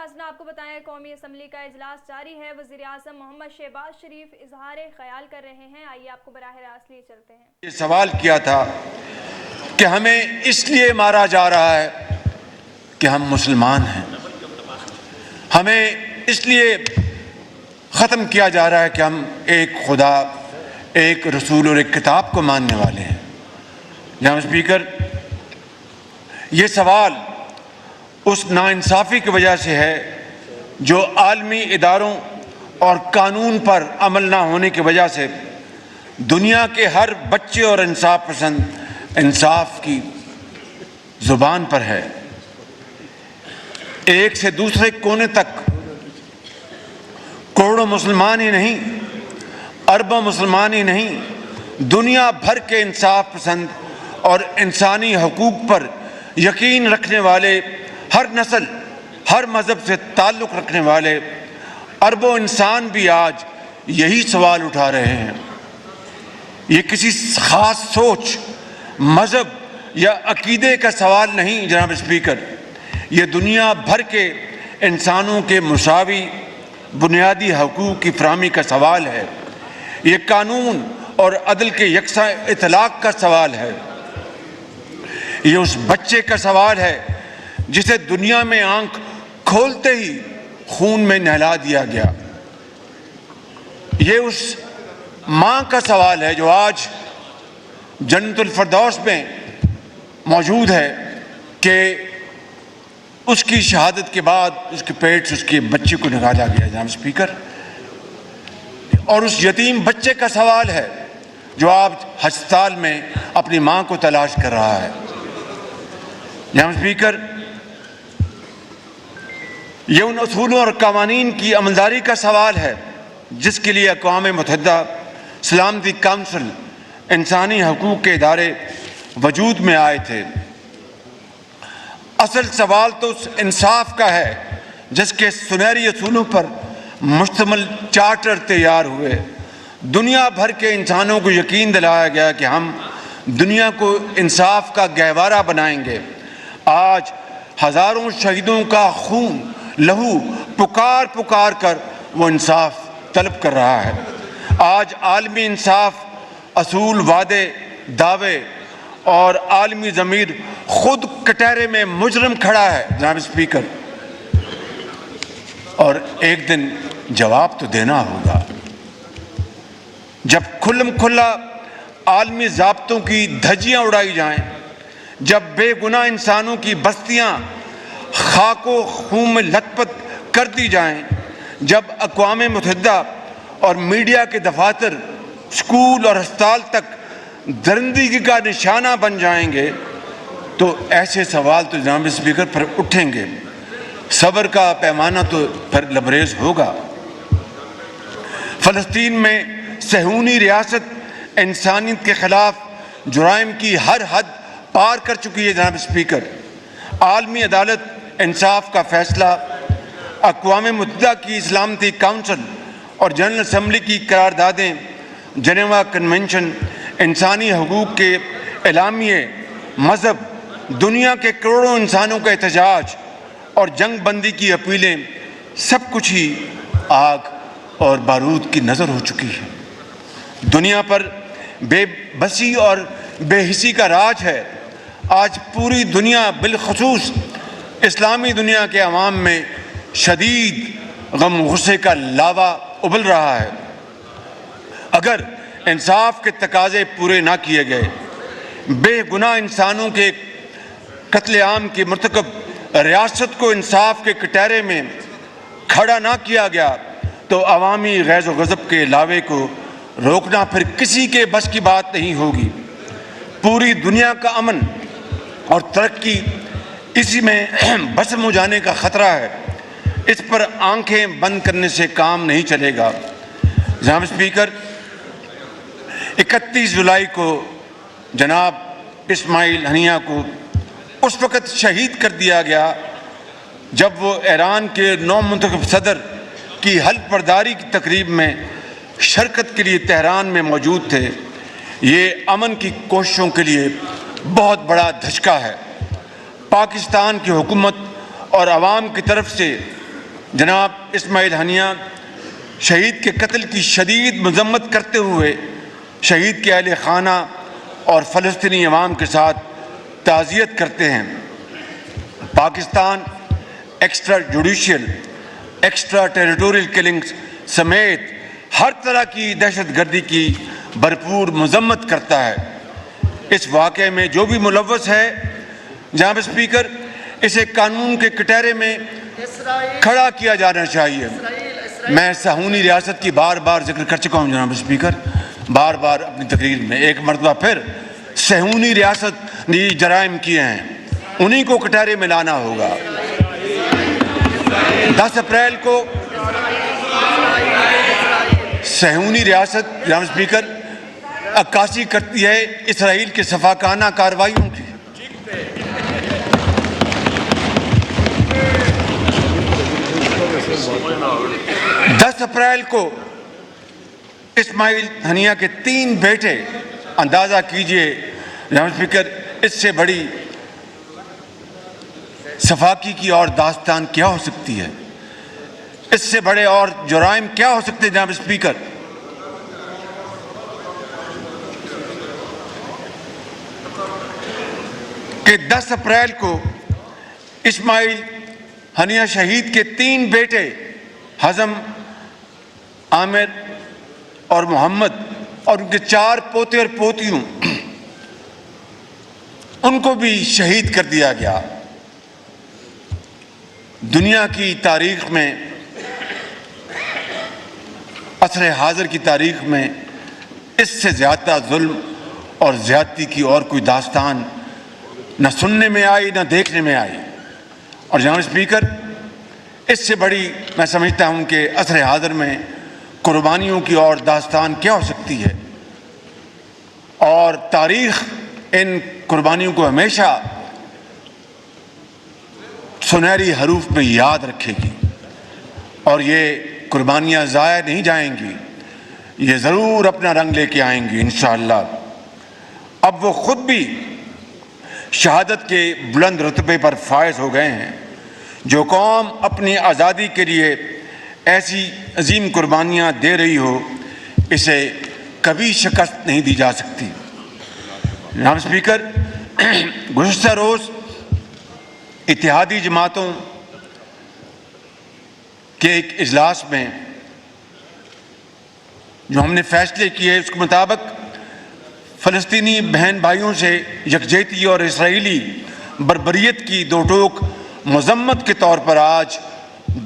ناظرین آپ کو بتائیں قومی اسمبلی کا اجلاس جاری ہے. وزیر اعظم محمد شہباز شریف اظہار خیال کر رہے ہیں. آئیے آپ کو براہ راست لیے چلتے ہیں. یہ سوال کیا تھا کہ ہمیں اس لیے مارا جا رہا ہے کہ ہم مسلمان ہیں، ہمیں اس لیے ختم کیا جا رہا ہے کہ ہم ایک خدا، ایک رسول اور ایک کتاب کو ماننے والے ہیں. جناب اسپیکر، یہ سوال اس ناانصافی کی وجہ سے ہے جو عالمی اداروں اور قانون پر عمل نہ ہونے کی وجہ سے دنیا کے ہر بچے اور انصاف پسند انصاف کی زبان پر ہے. ایک سے دوسرے کونے تک کروڑوں مسلمان ہی نہیں، اربوں مسلمان ہی نہیں، دنیا بھر کے انصاف پسند اور انسانی حقوق پر یقین رکھنے والے، ہر نسل، ہر مذہب سے تعلق رکھنے والے اربوں انسان بھی آج یہی سوال اٹھا رہے ہیں. یہ کسی خاص سوچ، مذہب یا عقیدے کا سوال نہیں جناب اسپیکر، یہ دنیا بھر کے انسانوں کے مساوی بنیادی حقوق کی فراہمی کا سوال ہے. یہ قانون اور عدل کے یکساں اطلاق کا سوال ہے. یہ اس بچے کا سوال ہے جسے دنیا میں آنکھ کھولتے ہی خون میں نہلا دیا گیا. یہ اس ماں کا سوال ہے جو آج جنت الفردوس میں موجود ہے کہ اس کی شہادت کے بعد اس کے پیٹ سے اس کے بچے کو نکالا گیا جناب اسپیکر. اور اس یتیم بچے کا سوال ہے جو آج ہسپتال میں اپنی ماں کو تلاش کر رہا ہے. جناب اسپیکر، یہ ان اصولوں اور قوانین کی عملداری کا سوال ہے جس کے لیے اقوام متحدہ سلامتی کونسل، انسانی حقوق کے ادارے وجود میں آئے تھے. اصل سوال تو اس انصاف کا ہے جس کے سنہری اصولوں پر مشتمل چارٹر تیار ہوئے. دنیا بھر کے انسانوں کو یقین دلایا گیا کہ ہم دنیا کو انصاف کا گہوارہ بنائیں گے. آج ہزاروں شہیدوں کا خون، لہو پکار پکار کر وہ انصاف طلب کر رہا ہے. آج عالمی انصاف، اصول، وعدے، دعوے اور عالمی ضمیر خود کٹہرے میں مجرم کھڑا ہے جناب اسپیکر. اور ایک دن جواب تو دینا ہوگا. جب کھلم کھلا عالمی ضابطوں کی دھجیاں اڑائی جائیں، جب بے گناہ انسانوں کی بستیاں خاک و خون میں لت پت کر دی جائیں، جب اقوام متحدہ اور میڈیا کے دفاتر، اسکول اور ہسپتال تک درندگی کا نشانہ بن جائیں گے تو ایسے سوال تو جناب اسپیکر پر اٹھیں گے. صبر کا پیمانہ تو پھر لبریز ہوگا. فلسطین میں صہیونی ریاست انسانیت کے خلاف جرائم کی ہر حد پار کر چکی ہے جناب اسپیکر. عالمی عدالت انصاف کا فیصلہ، اقوام متحدہ کی سلامتی کونسل اور جنرل اسمبلی کی قراردادیں، جنیوا کنونشن، انسانی حقوق کے اعلامیے، مذہب، دنیا کے کروڑوں انسانوں کا احتجاج اور جنگ بندی کی اپیلیں، سب کچھ ہی آگ اور بارود کی نظر ہو چکی ہے. دنیا پر بے بسی اور بے حسی کا راج ہے. آج پوری دنیا، بالخصوص اسلامی دنیا کے عوام میں شدید غم غصے کا لاوا ابل رہا ہے. اگر انصاف کے تقاضے پورے نہ کیے گئے، بے گناہ انسانوں کے قتل عام کے مرتکب ریاست کو انصاف کے کٹہرے میں کھڑا نہ کیا گیا تو عوامی غیظ و غضب کے لاوے کو روکنا پھر کسی کے بس کی بات نہیں ہوگی. پوری دنیا کا امن اور ترقی اسی میں بسم ہو جانے کا خطرہ ہے. اس پر آنکھیں بند کرنے سے کام نہیں چلے گا. جناب اسپیکر، 31 جولائی کو جناب اسماعیل ہنیہ کو اس وقت شہید کر دیا گیا جب وہ ایران کے نو منتخب صدر کی حلف برداری کی تقریب میں شرکت کے لیے تہران میں موجود تھے. یہ امن کی کوششوں کے لیے بہت بڑا دھچکا ہے. پاکستان کی حکومت اور عوام کی طرف سے جناب اسماعیل ہنیہ شہید کے قتل کی شدید مذمت کرتے ہوئے شہید کے اہل خانہ اور فلسطینی عوام کے ساتھ تعزیت کرتے ہیں۔ Pakistan extra judicial, extra territorial killings سمیت ہر طرح کی دہشت گردی کی بھرپور مذمت کرتا ہے۔ اس واقعے میں جو بھی ملوث ہے جناب اسپیکر، اسے قانون کے کٹہرے میں کھڑا کیا جانا چاہیے۔ میں صہیونی ریاست کی بار بار ذکر کر چکا ہوں جناب اسپیکر، بار بار اپنی تقریر میں، ایک مرتبہ پھر صہیونی ریاست نے جرائم کیے ہیں، انہی کو کٹہرے میں لانا ہوگا۔ 10 اپریل کو صہیونی ریاست جناب اسپیکر عکاسی کرتی ہے اسرائیل کے سفاکانہ کارروائیوں کی۔ 10 اپریل کو اسماعیل ہنیہ کے 3 بیٹے، اندازہ کیجئے جناب اسپیکر اس سے بڑی صفاقی کی اور داستان کیا ہو سکتی ہے، اس سے بڑے اور جرائم کیا ہو سکتے ہیں جناب اسپیکر۔ کہ 10 اپریل کو اسماعیل ہنیہ شہید کے 3 بیٹے حزم، عامر اور محمد اور ان کے 4 پوتے اور پوتیوں، ان کو بھی شہید کر دیا گیا۔ دنیا کی تاریخ میں، عصر حاضر کی تاریخ میں اس سے زیادہ ظلم اور زیادتی کی اور کوئی داستان نہ سننے میں آئی نہ دیکھنے میں آئی۔ اور جناب اسپیکر اس سے بڑی میں سمجھتا ہوں کہ عصر حاضر میں قربانیوں کی اور داستان کیا ہو سکتی ہے، اور تاریخ ان قربانیوں کو ہمیشہ سنہری حروف میں یاد رکھے گی، اور یہ قربانیاں ضائع نہیں جائیں گی، یہ ضرور اپنا رنگ لے کے آئیں گی انشاءاللہ۔ اب وہ خود بھی شہادت کے بلند رتبے پر فائز ہو گئے ہیں۔ جو قوم اپنی آزادی کے لیے ایسی عظیم قربانیاں دے رہی ہو، اسے کبھی شکست نہیں دی جا سکتی۔ جناب اسپیکر، گزشتہ روز اتحادی جماعتوں کے ایک اجلاس میں جو ہم نے فیصلے کیے اس کے مطابق فلسطینی بہن بھائیوں سے یکجہتی اور اسرائیلی بربریت کی دو ٹوک مذمت کے طور پر آج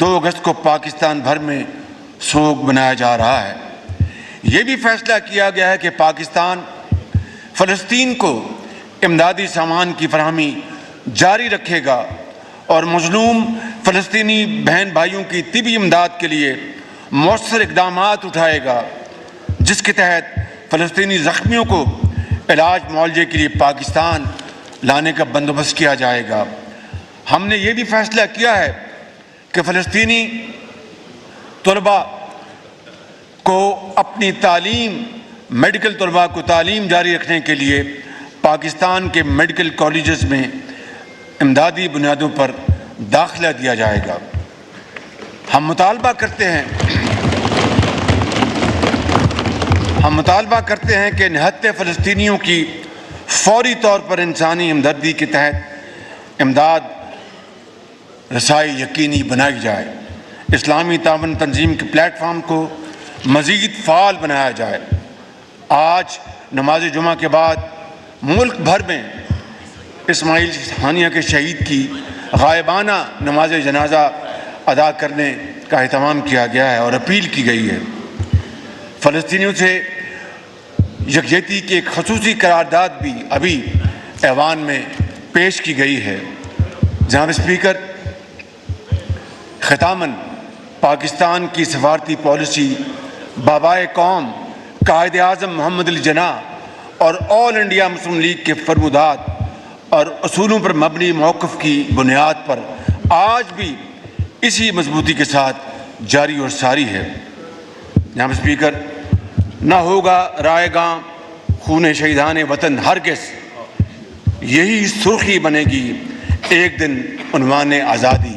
2 اگست کو پاکستان بھر میں سوگ منایا جا رہا ہے۔ یہ بھی فیصلہ کیا گیا ہے کہ پاکستان فلسطین کو امدادی سامان کی فراہمی جاری رکھے گا اور مظلوم فلسطینی بہن بھائیوں کی طبی امداد کے لیے مؤثر اقدامات اٹھائے گا، جس کے تحت فلسطینی زخمیوں کو علاج معالجے کے لیے پاکستان لانے کا بندوبست کیا جائے گا۔ ہم نے یہ بھی فیصلہ کیا ہے کہ فلسطینی طلباء کو اپنی تعلیم، میڈیکل طلباء کو تعلیم جاری رکھنے کے لیے پاکستان کے میڈیکل کالجز میں امدادی بنیادوں پر داخلہ دیا جائے گا۔ ہم مطالبہ کرتے ہیں کہ نہتے فلسطینیوں کی فوری طور پر انسانی ہمدردی کے تحت امداد رسائی یقینی بنائی جائے۔ اسلامی تعاون تنظیم کے پلیٹ فارم کو مزید فعال بنایا جائے۔ آج نماز جمعہ کے بعد ملک بھر میں اسماعیل ہنیہ کے شہید کی غائبانہ نماز جنازہ ادا کرنے کا اہتمام کیا گیا ہے اور اپیل کی گئی ہے۔ فلسطینیوں سے یکجہتی کی ایک خصوصی قرارداد بھی ابھی ایوان میں پیش کی گئی ہے۔ جناب اسپیکر، ختاماً پاکستان کی سفارتی پالیسی بابائے قوم قائد اعظم محمد علی جناح اور آل انڈیا مسلم لیگ کے فرمودات اور اصولوں پر مبنی موقف کی بنیاد پر آج بھی اسی مضبوطی کے ساتھ جاری اور ساری ہے۔ جناب اسپیکر، نہ ہوگا رائے گاں خون شہیدان وطن ہرگز، یہی سرخی بنے گی ایک دن عنوان آزادی